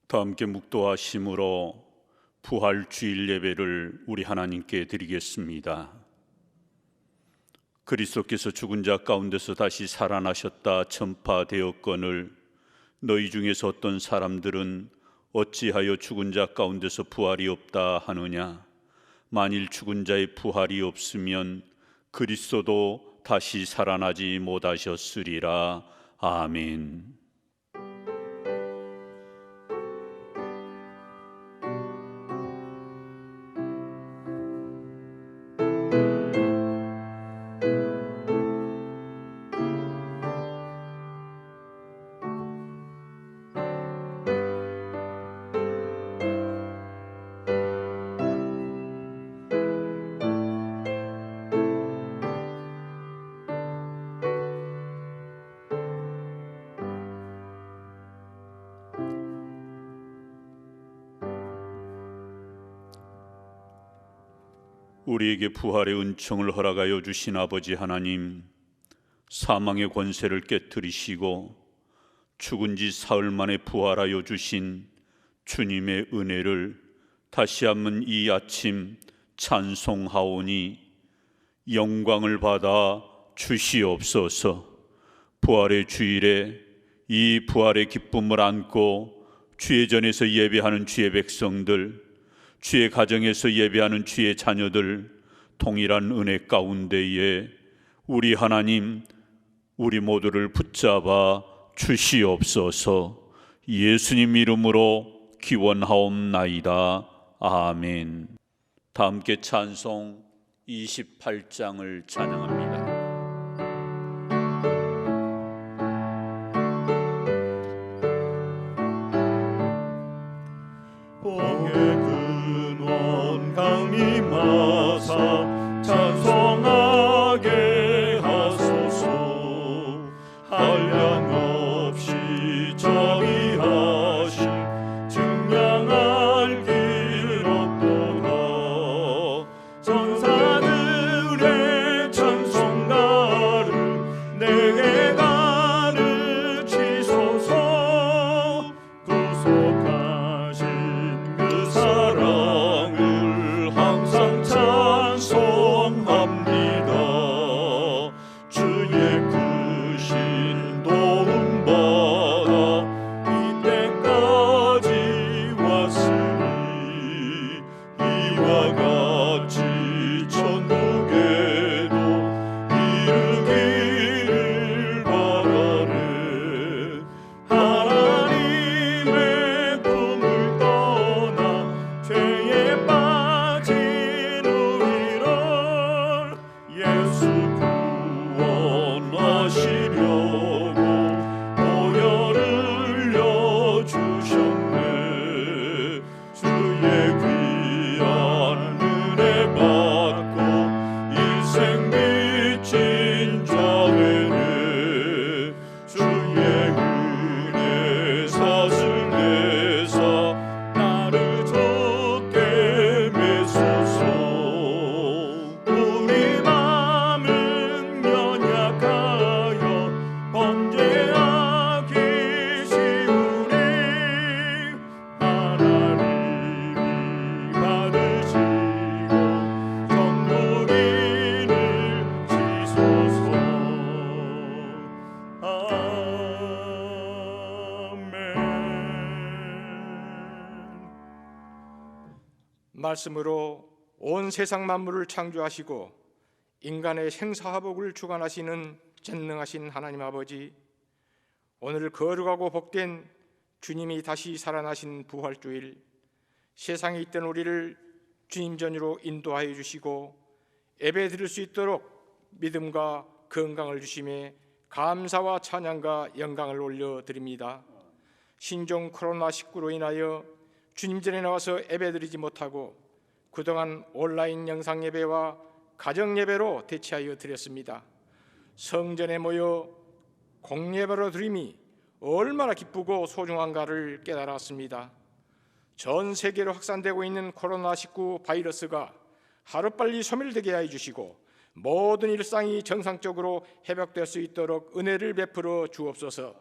다 함께 묵도하심으로 부활주일 예배를 우리 하나님께 드리겠습니다. 그리스도께서 죽은 자 가운데서 다시 살아나셨다 전파되었거늘 너희 중에서 어떤 사람들은 어찌하여 죽은 자 가운데서 부활이 없다 하느냐. 만일 죽은 자의 부활이 없으면 그리스도도 다시 살아나지 못하셨으리라. 아멘. 우리에게 부활의 은총을 허락하여 주신 아버지 하나님, 사망의 권세를 깨뜨리시고 죽은 지 사흘 만에 부활하여 주신 주님의 은혜를 다시 한번 이 아침 찬송하오니 영광을 받아 주시옵소서. 부활의 주일에 이 부활의 기쁨을 안고 주의 전에서 예배하는 주의 백성들, 주의 가정에서 예배하는 주의 자녀들, 동일한 은혜 가운데에 우리 하나님, 우리 모두를 붙잡아 주시옵소서. 예수님 이름으로 기원하옵나이다. 아멘. 다 함께 찬송 28장을 찬양합니다. 찬송하게 하소서. 한량없이 정의하신 증량할 길 없도다. 천사들의 찬송가를 내게 가르치소서. 구속하신 그 사랑을 항상 찬송합니다. 주의 크신 도움 받아 이때까지 왔으니 이와 같이 천국에도 이르기를 바라네. 하나님의 품을 떠나 죄에 빠진 우리를 예수 구원하시려고 보혈을 흘려주셨네. 주의 귀한 은혜 받고 일생 빚진 자에게 주의 은혜 사슬 내사 나를 젖게 매소서. 우리 맘은 연약하여 범죄하기 쉬우니 하나님이 받으시고 정복인을 지소서. 아멘. 말씀으로 온 세상 만물을 창조하시고 인간의 생사화복을 주관하시는 전능하신 하나님 아버지, 오늘 거룩하고 복된 주님이 다시 살아나신 부활주일, 세상에 있던 우리를 주님 전으로 인도하여 주시고 예배 드릴 수 있도록 믿음과 건강을 주심에 감사와 찬양과 영광을 올려드립니다. 신종 코로나19로 인하여 주님 전에 나와서 예배 드리지 못하고 그동안 온라인 영상 예배와 가정 예배로 대체하여 드렸습니다. 성전에 모여 공예배로 드림이 얼마나 기쁘고 소중한가를 깨달았습니다. 전 세계로 확산되고 있는 코로나19 바이러스가 하루빨리 소멸되게 해주시고 모든 일상이 정상적으로 회복될 수 있도록 은혜를 베풀어 주옵소서.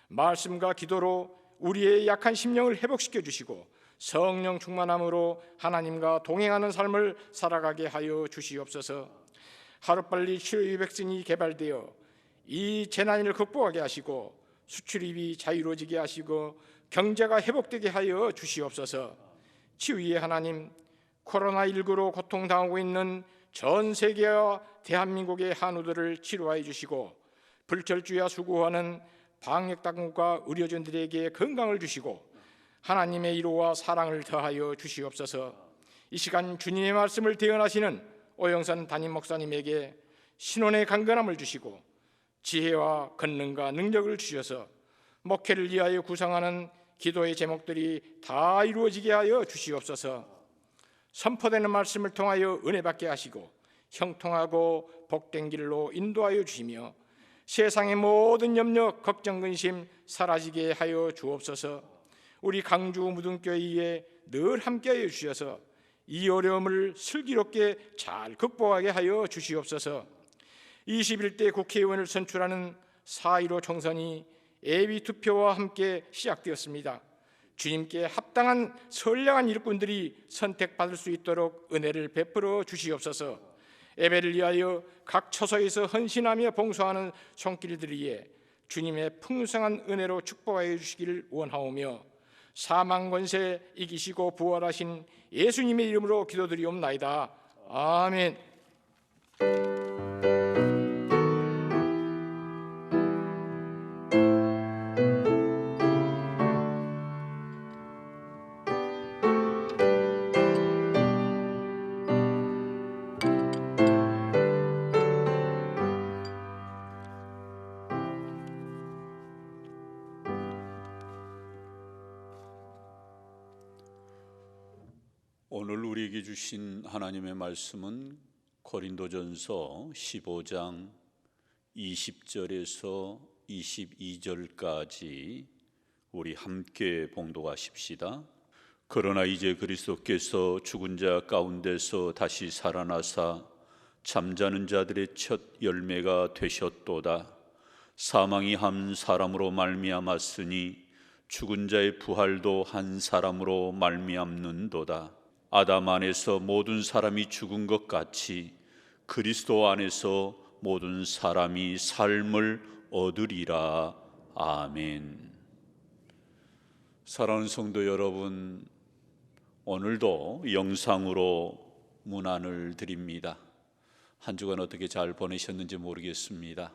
말씀과 기도로 우리의 약한 심령을 회복시켜 주시고 성령 충만함으로 하나님과 동행하는 삶을 살아가게 하여 주시옵소서. 하루빨리 치료의 백신이 개발되어 이 재난을 극복하게 하시고 수출입이 자유로워지게 하시고 경제가 회복되게 하여 주시옵소서. 치유의 하나님, 코로나19로 고통당하고 있는 전 세계와 대한민국의 한우들을 치료하여 주시고 불철주야 수고하는 방역당국과 의료진들에게 건강을 주시고 하나님의 위로와 사랑을 더하여 주시옵소서. 이 시간 주님의 말씀을 대언하시는 오영선 담임 목사님에게 신원의 강건함을 주시고 지혜와 권능과 능력을 주셔서 목회를 위하여 구상하는 기도의 제목들이 다 이루어지게 하여 주시옵소서. 선포되는 말씀을 통하여 은혜 받게 하시고 형통하고 복된 길로 인도하여 주시며 세상의 모든 염려, 걱정, 근심 사라지게 하여 주옵소서. 우리 강주 무등교회에 늘 함께하여 주셔서 이 어려움을 슬기롭게 잘 극복하게 하여 주시옵소서. 21대 국회의원을 선출하는 4.15 총선이 예비투표와 함께 시작되었습니다. 주님께 합당한 선량한 일꾼들이 선택받을 수 있도록 은혜를 베풀어 주시옵소서. 예배를 위하여 각 처소에서 헌신하며 봉사하는 손길들이에 주님의 풍성한 은혜로 축복하여 주시기를 원하오며 사망 권세 이기시고 부활하신 예수님의 이름으로 기도드리옵나이다. 아멘. 오늘 우리에게 주신 하나님의 말씀은 고린도전서 15장 20절에서 22절까지 우리 함께 봉독하십시다. 그러나 이제 그리스도께서 죽은 자 가운데서 다시 살아나사 잠자는 자들의 첫 열매가 되셨도다. 사망이 한 사람으로 말미암았으니 죽은 자의 부활도 한 사람으로 말미암는도다. 아담 안에서 모든 사람이 죽은 것 같이 그리스도 안에서 모든 사람이 삶을 얻으리라. 아멘. 사랑하는 성도 여러분, 오늘도 영상으로 문안을 드립니다. 한 주간 어떻게 잘 보내셨는지 모르겠습니다.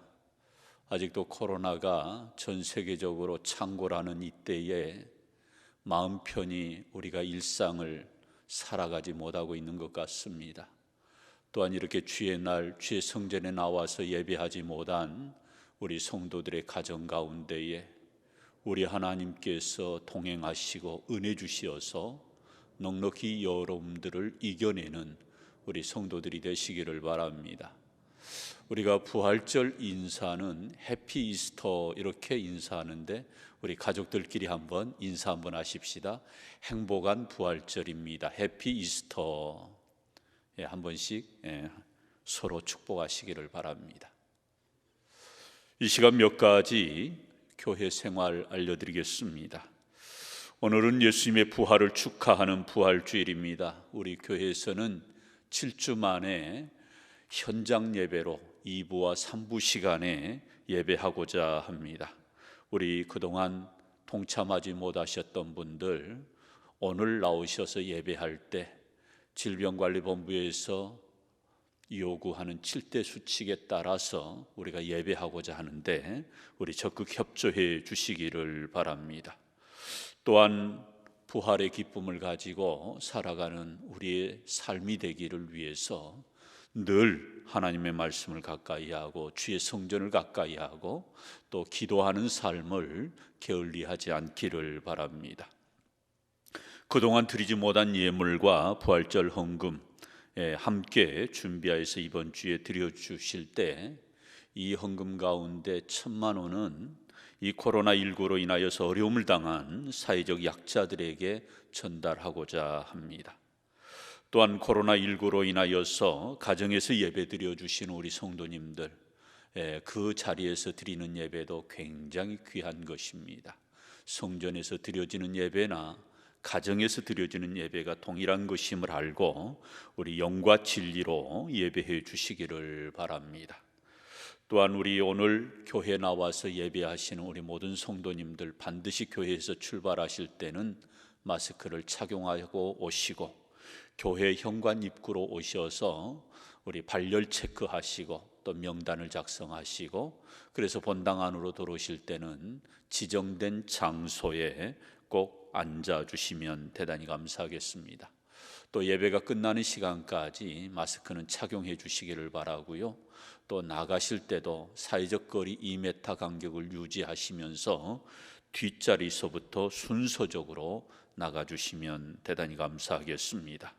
아직도 코로나가 전 세계적으로 창궐하는 이때에 마음 편히 우리가 일상을 살아가지 못하고 있는 것 같습니다. 또한 이렇게 주의 날, 주의 성전에 나와서 예배하지 못한 우리 성도들의 가정 가운데에 우리 하나님께서 동행하시고 은혜 주시어서 넉넉히 여러분들을 이겨내는 우리 성도들이 되시기를 바랍니다. 우리가 부활절 인사는 해피 이스터 이렇게 인사하는데 우리 가족들끼리 한번 인사 한번 하십시다. 행복한 부활절입니다. 해피 이스터. 한 번씩 서로 축복하시기를 바랍니다. 이 시간 몇 가지 교회 생활 알려드리겠습니다. 오늘은 예수님의 부활을 축하하는 부활주일입니다. 우리 교회에서는 7주 만에 현장 예배로 2부와 3부 시간에 예배하고자 합니다. 우리 그동안 동참하지 못하셨던 분들 오늘 나오셔서 예배할 때 질병관리본부에서 요구하는 7대 수칙에 따라서 우리가 예배하고자 하는데 우리 적극 협조해 주시기를 바랍니다. 또한 부활의 기쁨을 가지고 살아가는 우리의 삶이 되기를 위해서 늘 하나님의 말씀을 가까이 하고 주의 성전을 가까이 하고 또 기도하는 삶을 게을리하지 않기를 바랍니다. 그동안 드리지 못한 예물과 부활절 헌금 함께 준비하여서 이번 주에 드려주실 때 이 헌금 가운데 1,000만 원은 이 코로나19로 인하여서 어려움을 당한 사회적 약자들에게 전달하고자 합니다. 또한 코로나19로 인하여서 가정에서 예배 드려주시는 우리 성도님들 그 자리에서 드리는 예배도 굉장히 귀한 것입니다. 성전에서 드려지는 예배나 가정에서 드려지는 예배가 동일한 것임을 알고 우리 영과 진리로 예배해 주시기를 바랍니다. 또한 우리 오늘 교회 나와서 예배하시는 우리 모든 성도님들 반드시 교회에서 출발하실 때는 마스크를 착용하고 오시고 교회 현관 입구로 오셔서 우리 발열 체크하시고 또 명단을 작성하시고 그래서 본당 안으로 들어오실 때는 지정된 장소에 꼭 앉아 주시면 대단히 감사하겠습니다. 또 예배가 끝나는 시간까지 마스크는 착용해 주시기를 바라고요. 또 나가실 때도 사회적 거리 2m 간격을 유지하시면서 뒷자리서부터 순서적으로 나가주시면 대단히 감사하겠습니다.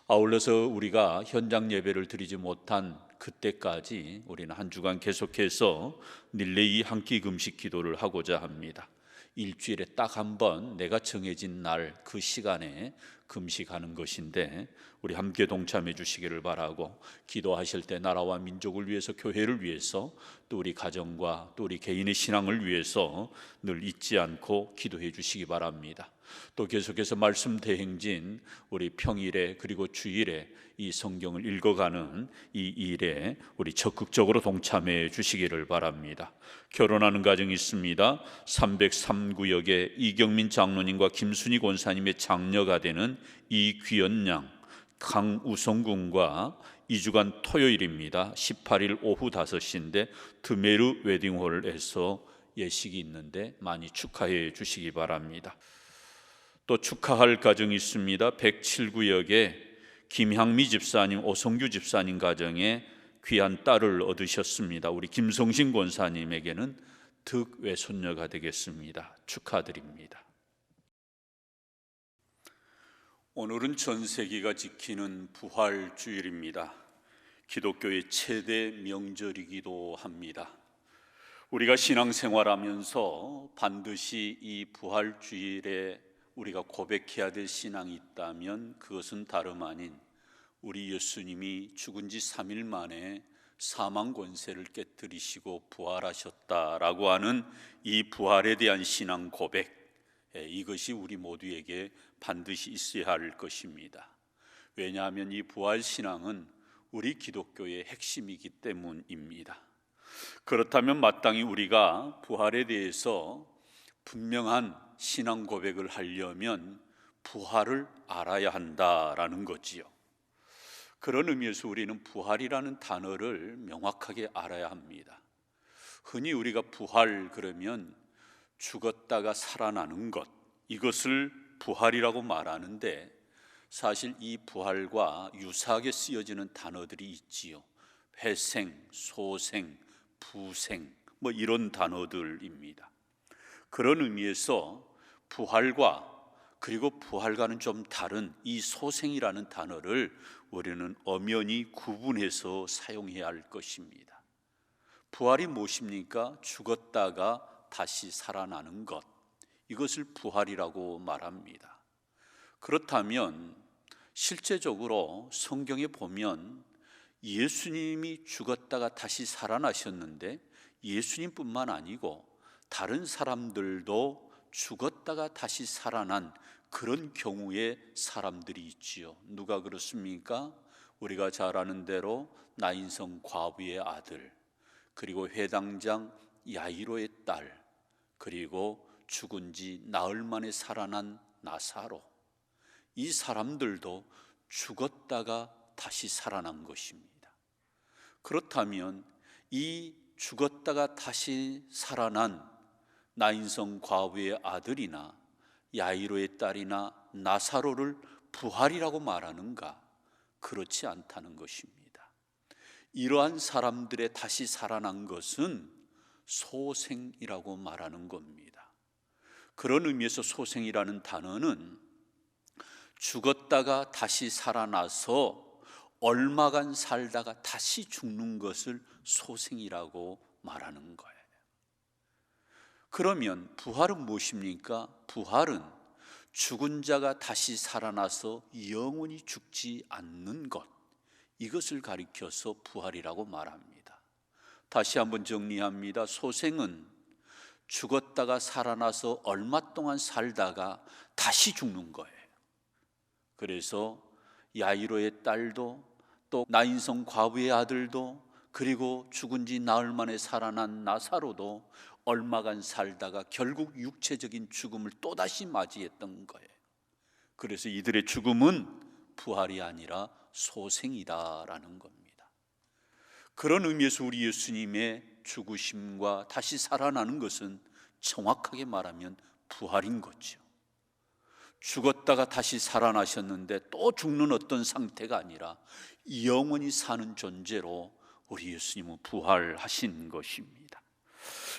아울러서 우리가 현장 예배를 드리지 못한 그때까지 우리는 한 주간 계속해서 릴레이 한 끼 금식 기도를 하고자 합니다. 일주일에 딱 한 번 내가 정해진 날 그 시간에 금식하는 것인데 우리 함께 동참해 주시기를 바라고 기도하실 때 나라와 민족을 위해서 교회를 위해서 또 우리 가정과 또 우리 개인의 신앙을 위해서 늘 잊지 않고 기도해 주시기 바랍니다. 또 계속해서 말씀 대행진 우리 평일에 그리고 주일에 이 성경을 읽어가는 이 일에 우리 적극적으로 동참해 주시기를 바랍니다. 결혼하는 가정이 있습니다. 303구역에 이경민 장로님과 김순희 권사님의 장녀가 되는 이귀연 양 강우성 군과 2주간 토요일입니다. 18일 오후 5시인데 드메르 웨딩홀에서 예식이 있는데 많이 축하해 주시기 바랍니다. 또 축하할 가정이 있습니다. 107구역에 김향미 집사님, 오성규 집사님 가정에 귀한 딸을 얻으셨습니다. 우리 김성신 권사님에게는 득외손녀가 되겠습니다. 축하드립니다. 오늘은 전 세계가 지키는 부활주일입니다. 기독교의 최대 명절이기도 합니다. 우리가 신앙생활하면서 반드시 이 부활주일에 우리가 고백해야 될 신앙이 있다면 그것은 다름 아닌 우리 예수님이 죽은 지 3일 만에 사망 권세를 깨뜨리시고 부활하셨다라고 하는 이 부활에 대한 신앙 고백, 이것이 우리 모두에게 반드시 있어야 할 것입니다. 왜냐하면 이 부활 신앙은 우리 기독교의 핵심이기 때문입니다. 그렇다면 마땅히 우리가 부활에 대해서 분명한 신앙 고백을 하려면 부활을 알아야 한다라는 거지요. 그런 의미에서 우리는 부활이라는 단어를 명확하게 알아야 합니다. 흔히 우리가 부활 그러면 죽었다가 살아나는 것, 이것을 부활이라고 말하는데 사실 이 부활과 유사하게 쓰여지는 단어들이 있지요. 회생, 소생, 부생, 이런 단어들입니다. 그런 의미에서 부활과 그리고 부활과는 좀 다른 이 소생이라는 단어를 우리는 엄연히 구분해서 사용해야 할 것입니다. 부활이 무엇입니까? 죽었다가 다시 살아나는 것, 이것을 부활이라고 말합니다. 그렇다면 실제적으로 성경에 보면 예수님이 죽었다가 다시 살아나셨는데 예수님뿐만 아니고 다른 사람들도 죽었다가 다시 살아난 그런 경우의 사람들이 있지요. 누가 그렇습니까? 우리가 잘 아는 대로 나인성 과부의 아들, 그리고 회당장 야이로의 딸, 그리고 죽은 지 나흘 만에 살아난 나사로, 이 사람들도 죽었다가 다시 살아난 것입니다. 그렇다면 이 죽었다가 다시 살아난 나인성 과부의 아들이나 야이로의 딸이나 나사로를 부활이라고 말하는가? 그렇지 않다는 것입니다. 이러한 사람들의 다시 살아난 것은 소생이라고 말하는 겁니다. 그런 의미에서 소생이라는 단어는 죽었다가 다시 살아나서 얼마간 살다가 다시 죽는 것을 소생이라고 말하는 거예요. 그러면 부활은 무엇입니까? 부활은 죽은 자가 다시 살아나서 영원히 죽지 않는 것, 이것을 가리켜서 부활이라고 말합니다. 다시 한번 정리합니다. 소생은 죽었다가 살아나서 얼마 동안 살다가 다시 죽는 거예요. 그래서 야이로의 딸도 또 나인성 과부의 아들도 그리고 죽은 지 나흘 만에 살아난 나사로도 얼마간 살다가 결국 육체적인 죽음을 또다시 맞이했던 거예요. 그래서 이들의 죽음은 부활이 아니라 소생이다라는 겁니다. 그런 의미에서 우리 예수님의 죽으심과 다시 살아나는 것은 정확하게 말하면 부활인 거죠. 죽었다가 다시 살아나셨는데 또 죽는 어떤 상태가 아니라 영원히 사는 존재로 우리 예수님은 부활하신 것입니다.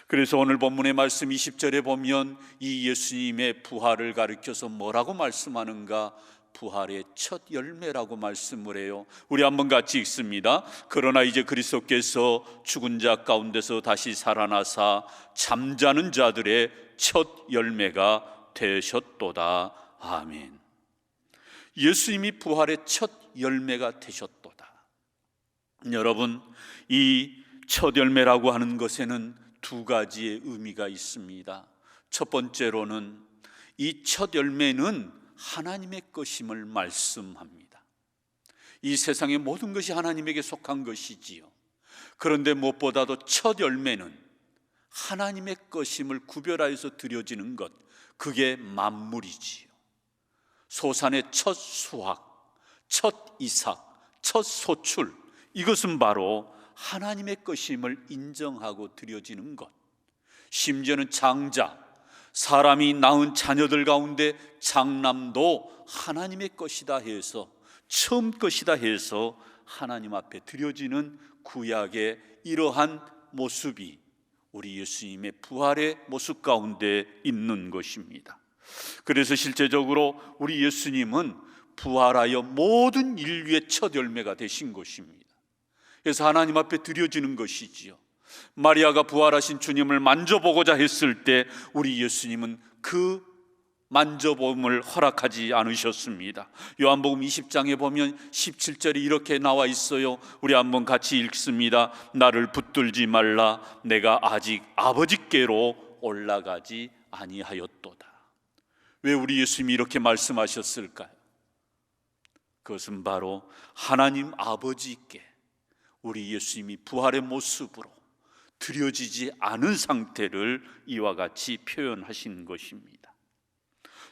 그래서 오늘 본문의 말씀 20절에 보면 이 예수님의 부활을 가리켜서 뭐라고 말씀하는가? 부활의 첫 열매라고 말씀을 해요. 우리 한번 같이 읽습니다. 그러나 이제 그리스도께서 죽은 자 가운데서 다시 살아나사 잠자는 자들의 첫 열매가 되셨도다. 아멘. 예수님이 부활의 첫 열매가 되셨도다. 여러분, 이 첫 열매라고 하는 것에는 두 가지의 의미가 있습니다. 첫 번째로는 이 첫 열매는 하나님의 것임을 말씀합니다. 이 세상의 모든 것이 하나님에게 속한 것이지요. 그런데 무엇보다도 첫 열매는 하나님의 것임을 구별하여서 드려지는 것, 그게 만물이지요. 소산의 첫 수확, 첫 이삭, 첫 소출, 이것은 바로 하나님의 것임을 인정하고 드려지는 것. 심지어는 장자, 사람이 낳은 자녀들 가운데 장남도 하나님의 것이다 해서, 처음 것이다 해서 하나님 앞에 드려지는 구약의 이러한 모습이 우리 예수님의 부활의 모습 가운데 있는 것입니다. 그래서 실제적으로 우리 예수님은 부활하여 모든 인류의 첫 열매가 되신 것입니다. 그래서 하나님 앞에 드려지는 것이지요. 마리아가 부활하신 주님을 만져보고자 했을 때 우리 예수님은 그 만져봄을 허락하지 않으셨습니다. 요한복음 20장에 보면 17절이 이렇게 나와 있어요. 우리 한번 같이 읽습니다. 나를 붙들지 말라, 내가 아직 아버지께로 올라가지 아니하였도다. 왜 우리 예수님이 이렇게 말씀하셨을까요? 그것은 바로 하나님 아버지께 우리 예수님이 부활의 모습으로 드려지지 않은 상태를 이와 같이 표현하신 것입니다.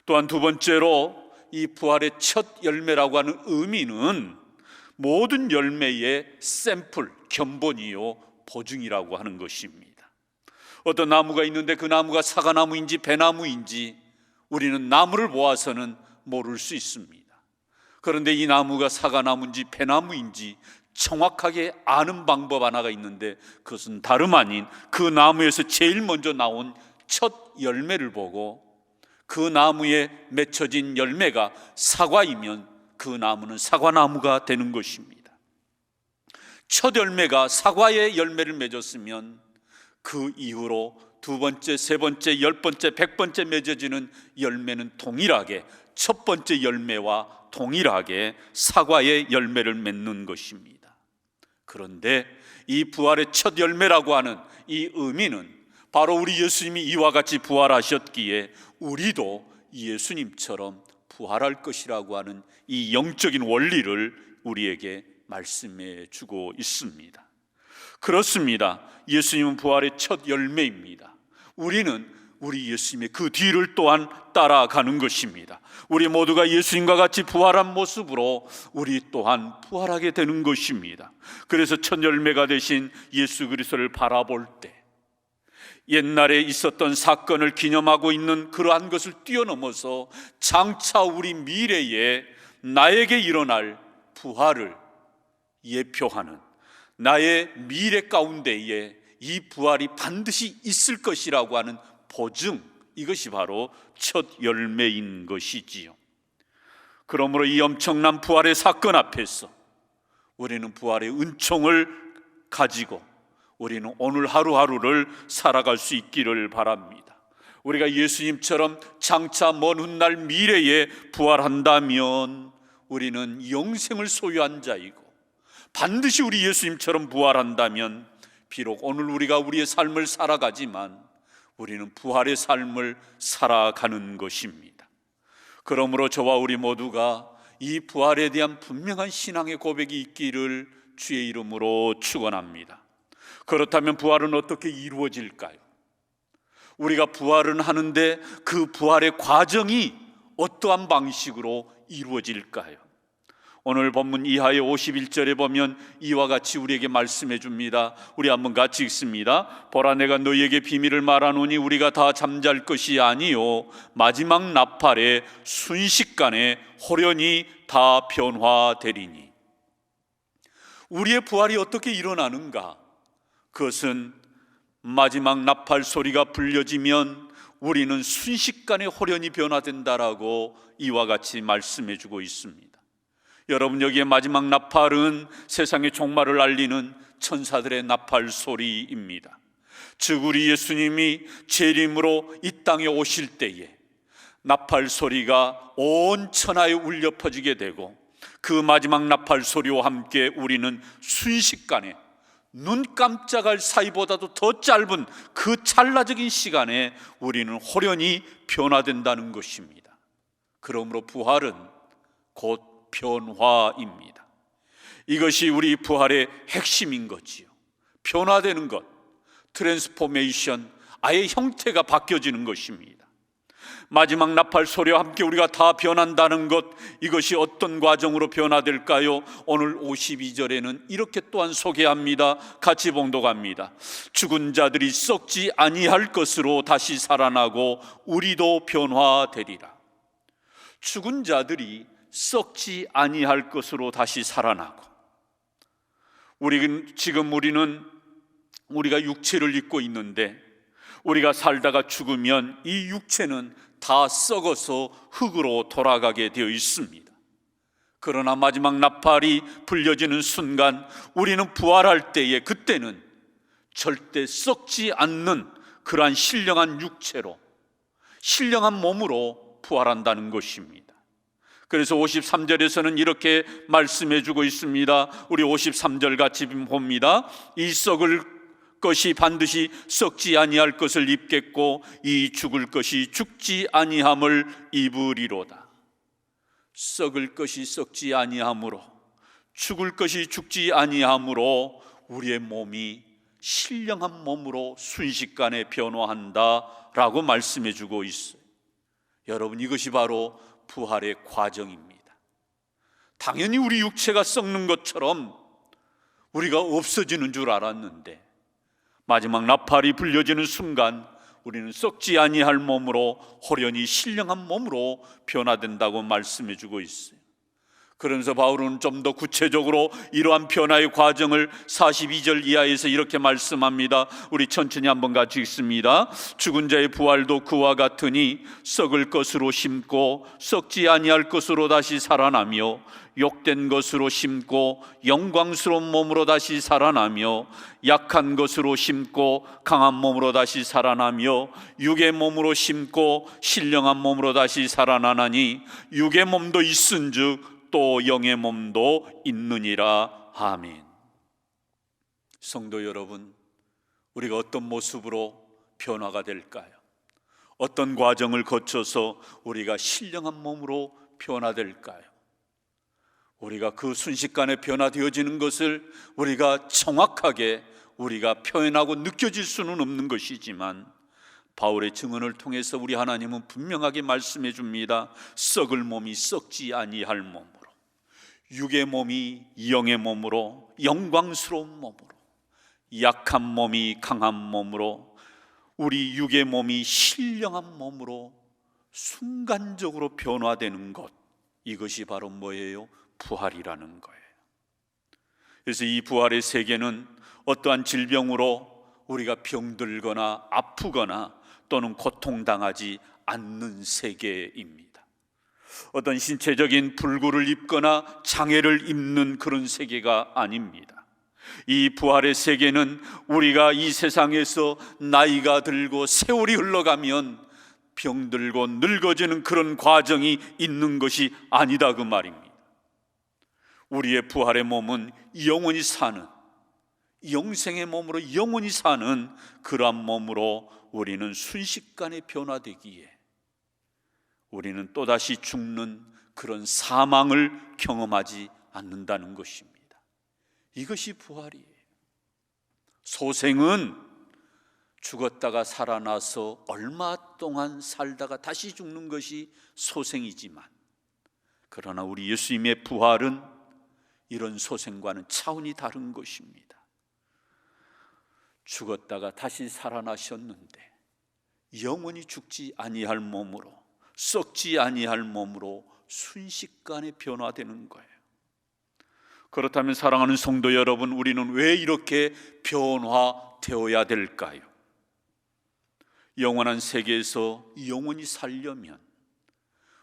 또한 두 번째로 이 부활의 첫 열매라고 하는 의미는 모든 열매의 샘플, 견본이요 보증이라고 하는 것입니다. 어떤 나무가 있는데 그 나무가 사과나무인지 배나무인지 우리는 나무를 보아서는 모를 수 있습니다. 그런데 이 나무가 사과나무인지 배나무인지 정확하게 아는 방법 하나가 있는데, 그것은 다름 아닌 그 나무에서 제일 먼저 나온 첫 열매를 보고 그 나무에 맺혀진 열매가 사과이면 그 나무는 사과나무가 되는 것입니다. 첫 열매가 사과의 열매를 맺었으면 그 이후로 두 번째, 세 번째, 10번째, 100번째 맺어지는 열매는 동일하게 첫 번째 열매와 동일하게 사과의 열매를 맺는 것입니다. 그런데 이 부활의 첫 열매라고 하는 이 의미는 바로 우리 예수님이 이와 같이 부활하셨기에 우리도 예수님처럼 부활할 것이라고 하는 이 영적인 원리를 우리에게 말씀해 주고 있습니다. 그렇습니다. 예수님은 부활의 첫 열매입니다. 우리는 우리 예수님의 그 뒤를 또한 따라가는 것입니다. 우리 모두가 예수님과 같이 부활한 모습으로 우리 또한 부활하게 되는 것입니다. 그래서 첫 열매가 되신 예수 그리스도를 바라볼 때 옛날에 있었던 사건을 기념하고 있는 그러한 것을 뛰어넘어서 장차 우리 미래에 나에게 일어날 부활을 예표하는, 나의 미래 가운데에 이 부활이 반드시 있을 것이라고 하는 보증, 이것이 바로 첫 열매인 것이지요. 그러므로 이 엄청난 부활의 사건 앞에서 우리는 부활의 은총을 가지고 우리는 오늘 하루하루를 살아갈 수 있기를 바랍니다. 우리가 예수님처럼 장차 먼 훗날 미래에 부활한다면 우리는 영생을 소유한 자이고, 반드시 우리 예수님처럼 부활한다면 비록 오늘 우리가 우리의 삶을 살아가지만 우리는 부활의 삶을 살아가는 것입니다. 그러므로 저와 우리 모두가 이 부활에 대한 분명한 신앙의 고백이 있기를 주의 이름으로 축원합니다. 그렇다면 부활은 어떻게 이루어질까요? 우리가 부활은 하는데 그 부활의 과정이 어떠한 방식으로 이루어질까요? 오늘 본문 이하의 51절에 보면 이와 같이 우리에게 말씀해 줍니다. 우리 한번 같이 읽습니다. 보라, 내가 너희에게 비밀을 말하노니 우리가 다 잠잘 것이 아니요 마지막 나팔에 순식간에 호련히 다 변화되리니. 우리의 부활이 어떻게 일어나는가? 그것은 마지막 나팔 소리가 불려지면 우리는 순식간에 호련히 변화된다라고 이와 같이 말씀해 주고 있습니다. 여러분, 여기에 마지막 나팔은 세상의 종말을 알리는 천사들의 나팔 소리입니다. 즉 우리 예수님이 재림으로 이 땅에 오실 때에 나팔 소리가 온 천하에 울려 퍼지게 되고 그 마지막 나팔 소리와 함께 우리는 순식간에 눈 깜짝할 사이보다도 더 짧은 그 찰나적인 시간에 우리는 호련히 변화된다는 것입니다. 그러므로 부활은 곧 변화입니다. 이것이 우리 부활의 핵심인 거지요. 변화되는 것, 트랜스포메이션, 아예 형태가 바뀌어지는 것입니다. 마지막 나팔 소리와 함께 우리가 다 변한다는 것, 이것이 어떤 과정으로 변화될까요? 오늘 52절에는 이렇게 또한 소개합니다. 같이 봉독합니다. 죽은 자들이 썩지 아니할 것으로 다시 살아나고 우리도 변화되리라. 죽은 자들이 썩지 아니할 것으로 다시 살아나고, 우리가 육체를 입고 있는데 우리가 살다가 죽으면 이 육체는 다 썩어서 흙으로 돌아가게 되어 있습니다. 그러나 마지막 나팔이 불려지는 순간 우리는 부활할 때에 그때는 절대 썩지 않는 그러한 신령한 육체로, 신령한 몸으로 부활한다는 것입니다. 그래서 53절에서는 이렇게 말씀해 주고 있습니다. 우리 53절 같이 봅니다. 이 썩을 것이 반드시 썩지 아니할 것을 입겠고 이 죽을 것이 죽지 아니함을 입으리로다. 썩을 것이 썩지 아니함으로, 죽을 것이 죽지 아니함으로 우리의 몸이 신령한 몸으로 순식간에 변화한다라고 말씀해 주고 있어요. 여러분, 이것이 바로 부활의 과정입니다. 당연히 우리 육체가 썩는 것처럼 우리가 없어지는 줄 알았는데 마지막 나팔이 불려지는 순간 우리는 썩지 아니할 몸으로 호련히 신령한 몸으로 변화된다고 말씀해 주고 있어요. 그러면서 바울은 좀 더 구체적으로 이러한 변화의 과정을 42절 이하에서 이렇게 말씀합니다. 우리 천천히 한번 같이 읽습니다. 죽은 자의 부활도 그와 같으니 썩을 것으로 심고 썩지 아니할 것으로 다시 살아나며 욕된 것으로 심고 영광스러운 몸으로 다시 살아나며 약한 것으로 심고 강한 몸으로 다시 살아나며 육의 몸으로 심고 신령한 몸으로 다시 살아나나니 육의 몸도 있은즉 또 영의 몸도 있느니라. 아멘. 성도 여러분, 우리가 어떤 모습으로 변화가 될까요? 어떤 과정을 거쳐서 우리가 신령한 몸으로 변화될까요? 우리가 그 순식간에 변화되어지는 것을 우리가 정확하게 우리가 표현하고 느껴질 수는 없는 것이지만 바울의 증언을 통해서 우리 하나님은 분명하게 말씀해 줍니다. 썩을 몸이 썩지 아니할 몸으로, 육의 몸이 영의 몸으로, 영광스러운 몸으로, 약한 몸이 강한 몸으로, 우리 육의 몸이 신령한 몸으로 순간적으로 변화되는 것, 이것이 바로 뭐예요? 부활이라는 거예요. 그래서 이 부활의 세계는 어떠한 질병으로 우리가 병들거나 아프거나 또는 고통당하지 않는 세계입니다. 어떤 신체적인 불구를 입거나 장애를 입는 그런 세계가 아닙니다. 이 부활의 세계는 우리가 이 세상에서 나이가 들고 세월이 흘러가면 병들고 늙어지는 그런 과정이 있는 것이 아니다, 그 말입니다. 우리의 부활의 몸은 영원히 사는, 영생의 몸으로 영원히 사는 그러한 몸으로 우리는 순식간에 변화되기에 우리는 또다시 죽는 그런 사망을 경험하지 않는다는 것입니다. 이것이 부활이에요. 소생은 죽었다가 살아나서 얼마 동안 살다가 다시 죽는 것이 소생이지만, 그러나 우리 예수님의 부활은 이런 소생과는 차원이 다른 것입니다. 죽었다가 다시 살아나셨는데 영원히 죽지 아니할 몸으로, 썩지 아니할 몸으로 순식간에 변화되는 거예요. 그렇다면 사랑하는 성도 여러분, 우리는 왜 이렇게 변화되어야 될까요? 영원한 세계에서 영원히 살려면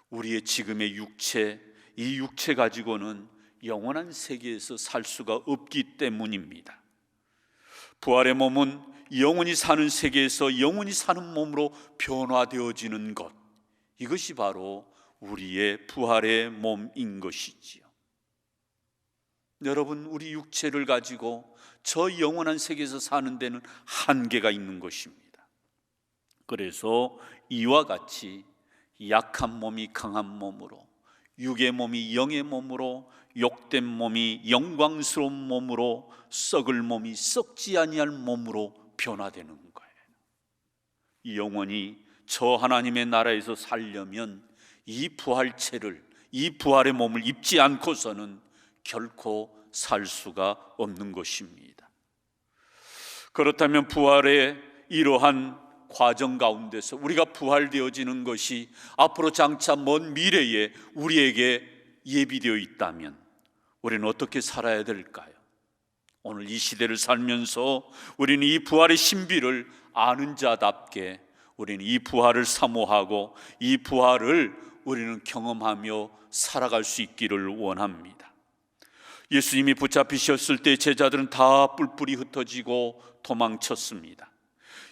우리의 지금의 육체, 이 육체 가지고는 영원한 세계에서 살 수가 없기 때문입니다. 부활의 몸은 영원히 사는 세계에서 영원히 사는 몸으로 변화되어지는 것, 이것이 바로 우리의 부활의 몸인 것이지요. 여러분, 우리 육체를 가지고 저 영원한 세계에서 사는 데는 한계가 있는 것입니다. 그래서 이와 같이 약한 몸이 강한 몸으로, 육의 몸이 영의 몸으로, 욕된 몸이 영광스러운 몸으로, 썩을 몸이 썩지 아니할 몸으로 변화되는 거예요. 영원히 저 하나님의 나라에서 살려면 이 부활체를, 이 부활의 몸을 입지 않고서는 결코 살 수가 없는 것입니다. 그렇다면 부활의 이러한 과정 가운데서 우리가 부활되어지는 것이 앞으로 장차 먼 미래에 우리에게 예비되어 있다면 우리는 어떻게 살아야 될까요? 오늘 이 시대를 살면서 우리는 이 부활의 신비를 아는 자답게 우리는 이 부활을 사모하고 이 부활을 우리는 경험하며 살아갈 수 있기를 원합니다. 예수님이 붙잡히셨을 때 제자들은 다 뿔뿔이 흩어지고 도망쳤습니다.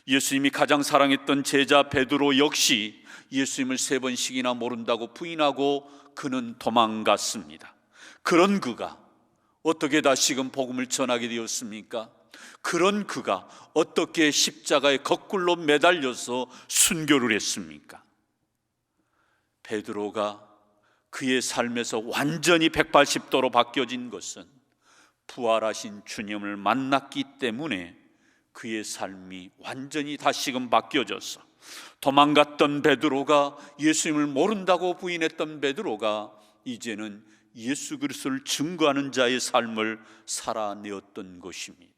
예수님이 가장 사랑했던 제자 베드로 역시 예수님을 3번씩이나 모른다고 부인하고 그는 도망갔습니다. 그런 그가 어떻게 다시금 복음을 전하게 되었습니까? 그런 그가 어떻게 십자가에 거꾸로 매달려서 순교를 했습니까? 베드로가 그의 삶에서 완전히 180도로 바뀌어진 것은 부활하신 주님을 만났기 때문에 그의 삶이 완전히 다시금 바뀌어져서 도망갔던 베드로가, 예수님을 모른다고 부인했던 베드로가 이제는 예수 그리스도를 증거하는 자의 삶을 살아내었던 것입니다.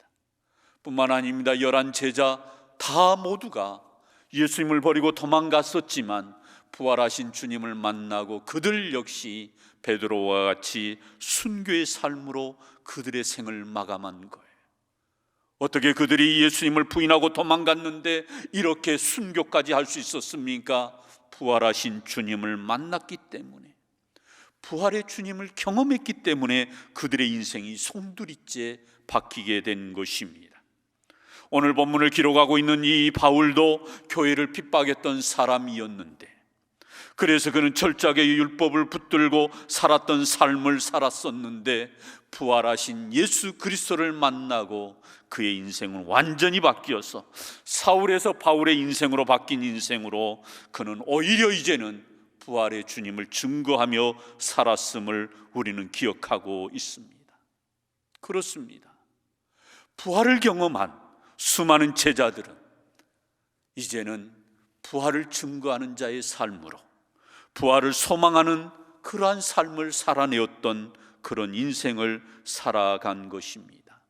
뿐만 아닙니다. 11 제자 다 모두가 예수님을 버리고 도망갔었지만 부활하신 주님을 만나고 그들 역시 베드로와 같이 순교의 삶으로 그들의 생을 마감한 거예요. 어떻게 그들이 예수님을 부인하고 도망갔는데 이렇게 순교까지 할 수 있었습니까? 부활하신 주님을 만났기 때문에, 부활의 주님을 경험했기 때문에 그들의 인생이 송두리째 바뀌게 된 것입니다. 오늘 본문을 기록하고 있는 이 바울도 교회를 핍박했던 사람이었는데, 그래서 그는 철저하게 율법을 붙들고 살았던 삶을 살았었는데 부활하신 예수 그리스도를 만나고 그의 인생은 완전히 바뀌어서 사울에서 바울의 인생으로 바뀐 인생으로 그는 오히려 이제는 부활의 주님을 증거하며 살았음을 우리는 기억하고 있습니다. 그렇습니다. 부활을 경험한 수많은 제자들은 이제는 부활을 증거하는 자의 삶으로, 부활을 소망하는 그러한 삶을 살아내었던 그런 인생을 살아간 것입니다.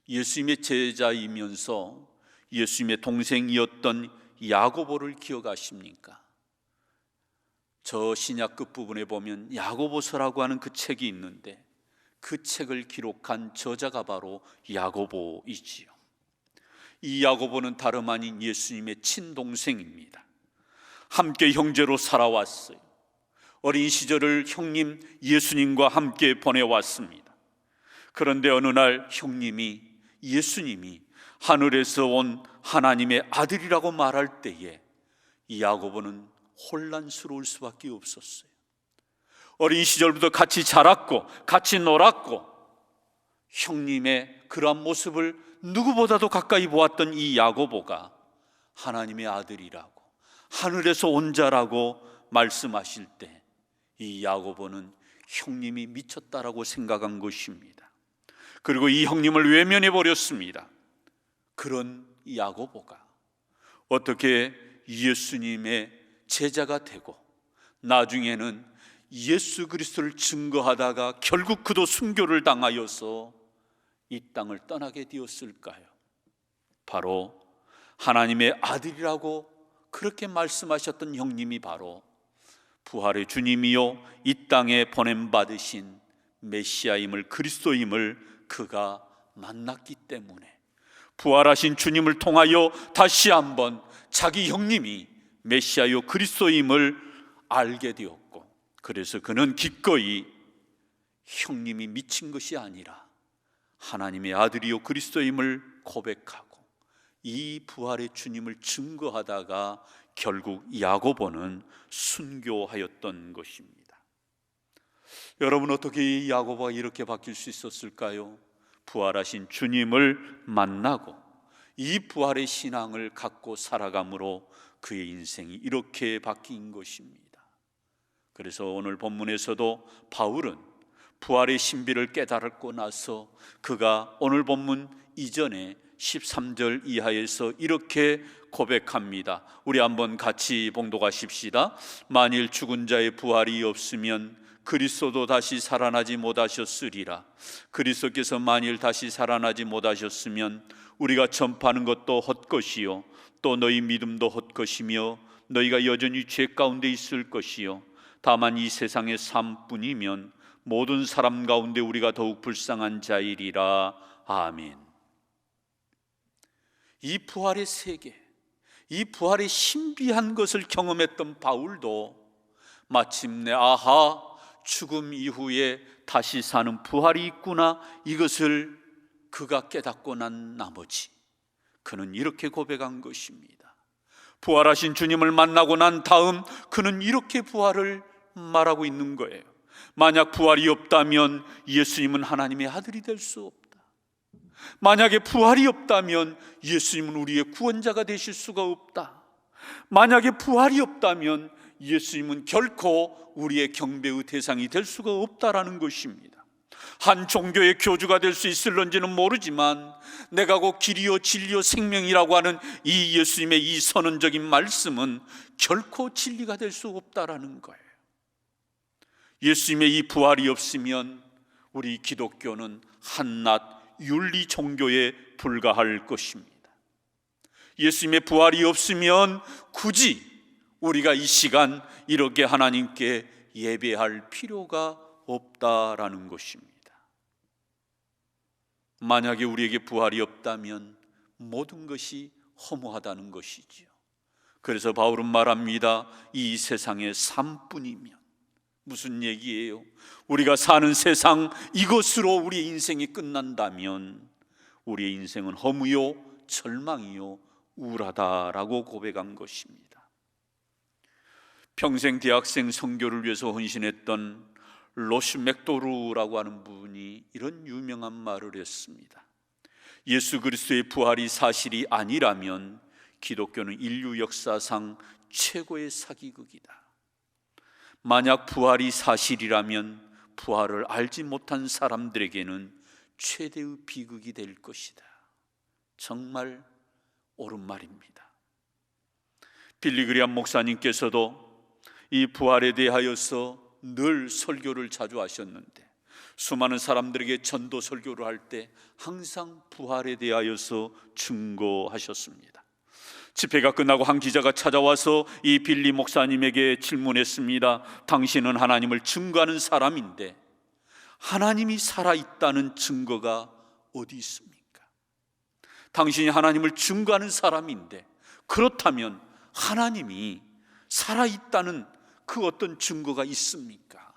예수님의 제자이면서 예수님의 동생이었던 야고보를 기억하십니까? 저 신약 끝부분에 보면 야고보서라고 하는 그 책이 있는데 그 책을 기록한 저자가 바로 야고보이지요. 이 야고보는 다름 아닌 예수님의 친동생입니다. 함께 형제로 살아왔어요. 어린 시절을 형님 예수님과 함께 보내왔습니다. 그런데 어느 날 형님이, 예수님이 하늘에서 온 하나님의 아들이라고 말할 때에 이 야고보는 혼란스러울 수밖에 없었어요. 어린 시절부터 같이 자랐고 같이 놀았고 형님의 그러한 모습을 누구보다도 가까이 보았던 이 야고보가 하나님의 아들이라고, 하늘에서 온 자라고 말씀하실 때 이 야고보는 형님이 미쳤다라고 생각한 것입니다. 그리고 이 형님을 외면해 버렸습니다. 그런 야고보가 어떻게 예수님의 제자가 되고 나중에는 예수 그리스도를 증거하다가 결국 그도 순교를 당하여서 이 땅을 떠나게 되었을까요? 바로 하나님의 아들이라고 그렇게 말씀하셨던 형님이 바로 부활의 주님이요 이 땅에 보냄받으신 메시아임을, 그리스도임을 그가 만났기 때문에 부활하신 주님을 통하여 다시 한번 자기 형님이 메시아요 그리스도임을 알게 되었고, 그래서 그는 기꺼이 형님이 미친 것이 아니라 하나님의 아들이요 그리스도임을 고백하고 이 부활의 주님을 증거하다가 결국 야고보는 순교하였던 것입니다. 여러분, 어떻게 이 야고보가 이렇게 바뀔 수 있었을까요? 부활하신 주님을 만나고 이 부활의 신앙을 갖고 살아감으로 그의 인생이 이렇게 바뀐 것입니다. 그래서 오늘 본문에서도 바울은 부활의 신비를 깨달았고 나서 그가 오늘 본문 이전에 13절 이하에서 이렇게 고백합니다. 우리 한번 같이 봉독하십시다. 만일 죽은 자의 부활이 없으면 그리스도도 다시 살아나지 못하셨으리라. 그리스도께서 만일 다시 살아나지 못하셨으면 우리가 전파하는 것도 헛것이요 또 너희 믿음도 헛것이며 너희가 여전히 죄 가운데 있을 것이요 다만 이 세상의 삶뿐이면 모든 사람 가운데 우리가 더욱 불쌍한 자이리라. 아멘. 이 부활의 세계, 이 부활의 신비한 것을 경험했던 바울도 마침내 아하, 죽음 이후에 다시 사는 부활이 있구나, 이것을 그가 깨닫고 난 나머지 그는 이렇게 고백한 것입니다. 부활하신 주님을 만나고 난 다음 그는 이렇게 부활을 말하고 있는 거예요. 만약 부활이 없다면 예수님은 하나님의 아들이 될 수 없다. 만약에 부활이 없다면 예수님은 우리의 구원자가 되실 수가 없다. 만약에 부활이 없다면 예수님은 결코 우리의 경배의 대상이 될 수가 없다라는 것입니다. 한 종교의 교주가 될 수 있을런지는 모르지만 내가 곧 길이요 진리요 생명이라고 하는 이 예수님의 이 선언적인 말씀은 결코 진리가 될 수 없다라는 거예요. 예수님의 이 부활이 없으면 우리 기독교는 한낱 윤리 종교에 불과할 것입니다. 예수님의 부활이 없으면 굳이 우리가 이 시간 이렇게 하나님께 예배할 필요가 없다라는 것입니다. 만약에 우리에게 부활이 없다면 모든 것이 허무하다는 것이지요. 그래서 바울은 말합니다. 이 세상의 삶뿐이면, 무슨 얘기예요? 우리가 사는 세상 이것으로 우리의 인생이 끝난다면 우리의 인생은 허무요 절망이요 우울하다라고 고백한 것입니다. 평생 대학생 선교를 위해서 헌신했던 로슈 맥도르라고 하는 분이 이런 유명한 말을 했습니다. 예수 그리스도의 부활이 사실이 아니라면 기독교는 인류 역사상 최고의 사기극이다. 만약 부활이 사실이라면 부활을 알지 못한 사람들에게는 최대의 비극이 될 것이다. 정말 옳은 말입니다. 빌리 그리암 목사님께서도 이 부활에 대하여서 늘 설교를 자주 하셨는데 수많은 사람들에게 전도 설교를 할 때 항상 부활에 대하여서 증거하셨습니다. 집회가 끝나고 한 기자가 찾아와서 이 빌리 목사님에게 질문했습니다. 당신은 하나님을 증거하는 사람인데 하나님이 살아있다는 증거가 어디 있습니까? 당신이 하나님을 증거하는 사람인데 그렇다면 하나님이 살아있다는 그 어떤 증거가 있습니까?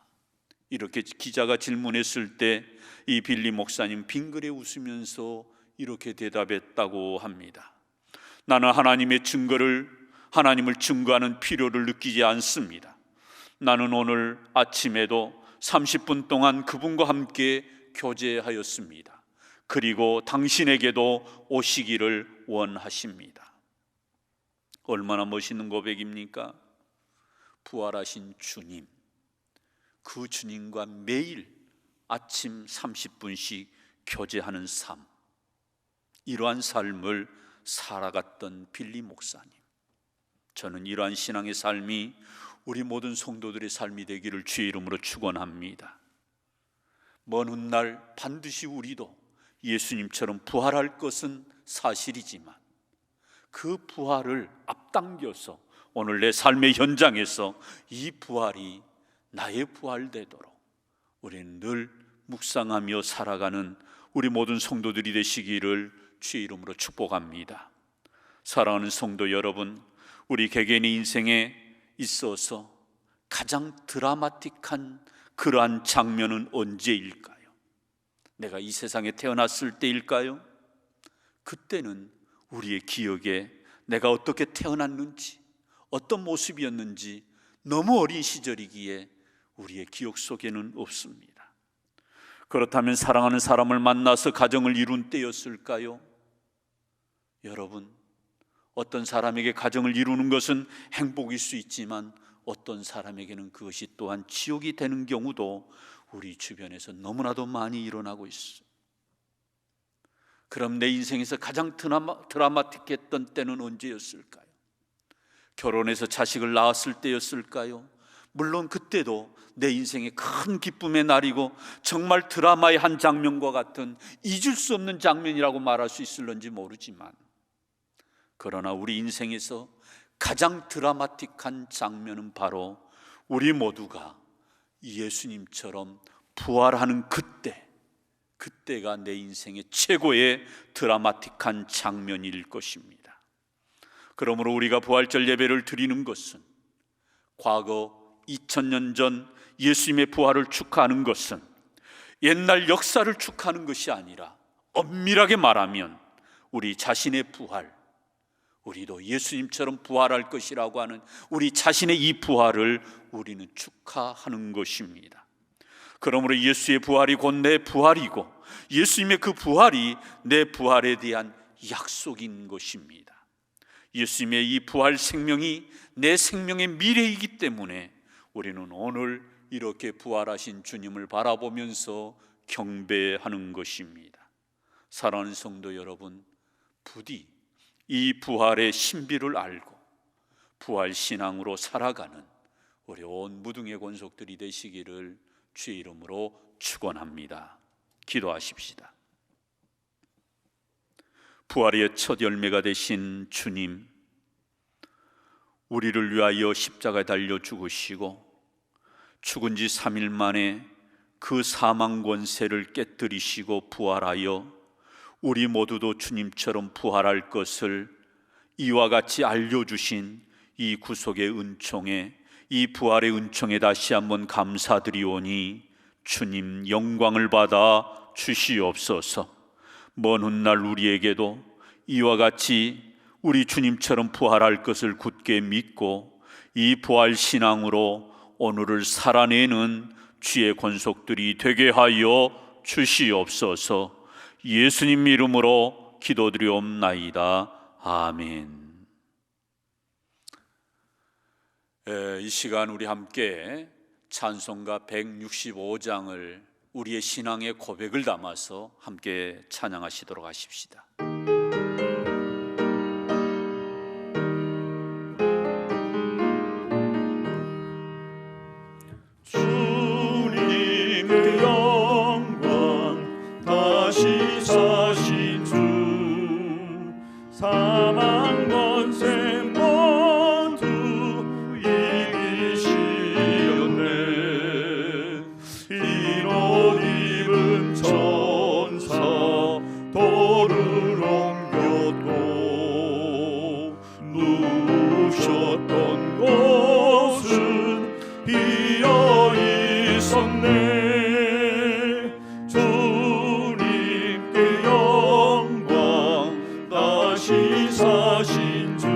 이렇게 기자가 질문했을 때 이 빌리 목사님 빙그레 웃으면서 이렇게 대답했다고 합니다. 나는 하나님의 증거를, 하나님을 증거하는 필요를 느끼지 않습니다. 나는 오늘 아침에도 30분 동안 그분과 함께 교제하였습니다. 그리고 당신에게도 오시기를 원하십니다. 얼마나 멋있는 고백입니까? 부활하신 주님, 그 주님과 매일 아침 30분씩 교제하는 삶, 이러한 삶을 살아갔던 빌리 목사님, 저는 이러한 신앙의 삶이 우리 모든 성도들의 삶이 되기를 주의 이름으로 축원합니다. 먼 훗날 반드시 우리도 예수님처럼 부활할 것은 사실이지만 그 부활을 앞당겨서 오늘 내 삶의 현장에서 이 부활이 나의 부활 되도록 우리는 늘 묵상하며 살아가는 우리 모든 성도들이 되시기를 주의 이름으로 축복합니다. 사랑하는 성도 여러분, 우리 개개인의 인생에 있어서 가장 드라마틱한 그러한 장면은 언제일까요? 내가 이 세상에 태어났을 때일까요? 그때는 우리의 기억에 내가 어떻게 태어났는지, 어떤 모습이었는지 너무 어린 시절이기에 우리의 기억 속에는 없습니다. 그렇다면 사랑하는 사람을 만나서 가정을 이룬 때였을까요? 여러분, 어떤 사람에게 가정을 이루는 것은 행복일 수 있지만 어떤 사람에게는 그것이 또한 지옥이 되는 경우도 우리 주변에서 너무나도 많이 일어나고 있어요. 그럼 내 인생에서 가장 드라마틱했던 때는 언제였을까요? 결혼해서 자식을 낳았을 때였을까요? 물론 그때도 내 인생의 큰 기쁨의 날이고 정말 드라마의 한 장면과 같은 잊을 수 없는 장면이라고 말할 수 있을런지 모르지만, 그러나 우리 인생에서 가장 드라마틱한 장면은 바로 우리 모두가 예수님처럼 부활하는 그때가 내 인생의 최고의 드라마틱한 장면일 것입니다. 그러므로 우리가 부활절 예배를 드리는 것은, 과거 2000년 전 예수님의 부활을 축하하는 것은 옛날 역사를 축하하는 것이 아니라 엄밀하게 말하면 우리 자신의 부활, 우리도 예수님처럼 부활할 것이라고 하는 우리 자신의 이 부활을 우리는 축하하는 것입니다. 그러므로 예수의 부활이 곧 내 부활이고 예수님의 그 부활이 내 부활에 대한 약속인 것입니다. 예수님의 이 부활 생명이 내 생명의 미래이기 때문에 우리는 오늘 이렇게 부활하신 주님을 바라보면서 경배하는 것입니다. 사랑하는 성도 여러분, 부디 이 부활의 신비를 알고 부활 신앙으로 살아가는 우리 온 무등의 권속들이 되시기를 주의 이름으로 축원합니다. 기도하십시다. 부활의 첫 열매가 되신 주님, 우리를 위하여 십자가에 달려 죽으시고 죽은 지 3일 만에 그 사망 권세를 깨뜨리시고 부활하여 우리 모두도 주님처럼 부활할 것을 이와 같이 알려주신 이 구속의 은총에, 이 부활의 은총에 다시 한번 감사드리오니 주님 영광을 받아 주시옵소서. 먼 훗날 우리에게도 이와 같이 우리 주님처럼 부활할 것을 굳게 믿고 이 부활 신앙으로 오늘을 살아내는 주의 권속들이 되게 하여 주시옵소서. 예수님 이름으로 기도드리옵나이다. 아멘. 이 시간 우리 함께 찬송가 165장을 우리의 신앙의 고백을 담아서 함께 찬양하시도록 하십시다. 주님의 영광 다시 사신 주, 사망 권세 모두 이기시었네. 흰옷 입은 천사 돌을 옮겼고 누우셨던 곳은 비어 있었네. 주님께 영광 다시 사신 주,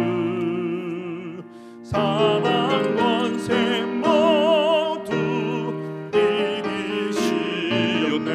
사망 권세 모두 이기시었네.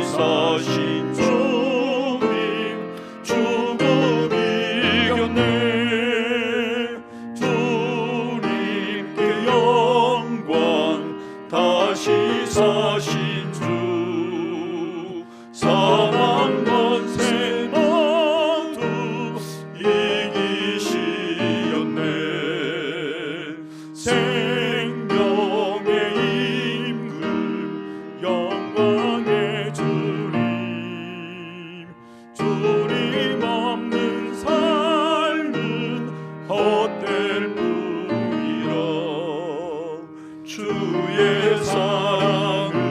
사신 주님 죽음 이겼네 주님께 영광 다시 사신 주 사망 권세 모두 이기시었네 생명의 임금 영광의 주님 주님 없는 삶은 헛될 뿐이라 주의 사랑으로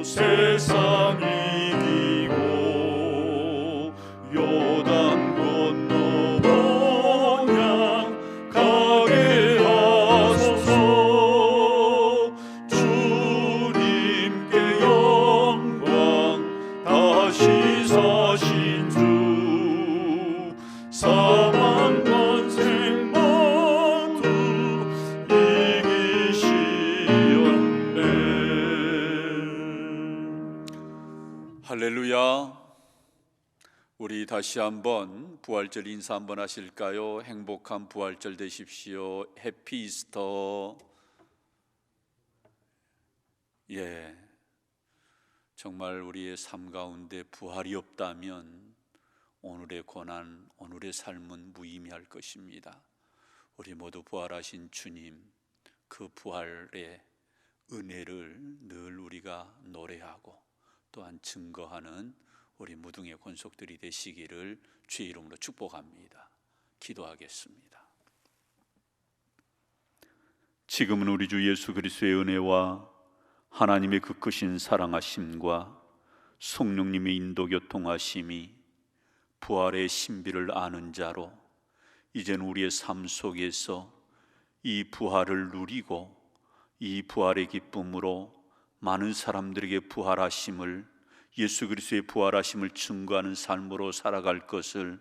세상 이기고 요단 건너 본향 가게 하소서 주님께 영광 다시 사신 주 사망 권세 모두 이기시었네. 할렐루야. 우리 다시 한번 부활절 인사 한번 하실까요? 행복한 부활절 되십시오. 해피 이스터. 예, 정말 우리의 삶 가운데 부활이 없다면 오늘의 고난, 오늘의 삶은 무의미할 것입니다. 우리 모두 부활하신 주님, 그 부활의 은혜를 늘 우리가 노래하고 또한 증거하는 우리 무등의 권속들이 되시기를 주의 이름으로 축복합니다. 기도하겠습니다. 지금은 우리 주 예수 그리스도의 은혜와 하나님의 그 크신 사랑하심과 성령님의 인도 교통하심이 부활의 신비를 아는 자로 이제는 우리의 삶 속에서 이 부활을 누리고 이 부활의 기쁨으로 많은 사람들에게 부활하심을, 예수 그리스도의 부활하심을 증거하는 삶으로 살아갈 것을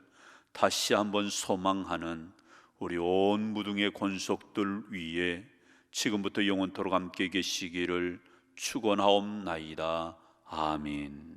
다시 한번 소망하는 우리 온 무등의 권속들 위에 지금부터 영원토록 함께 계시기를 축원하옵나이다. 아멘.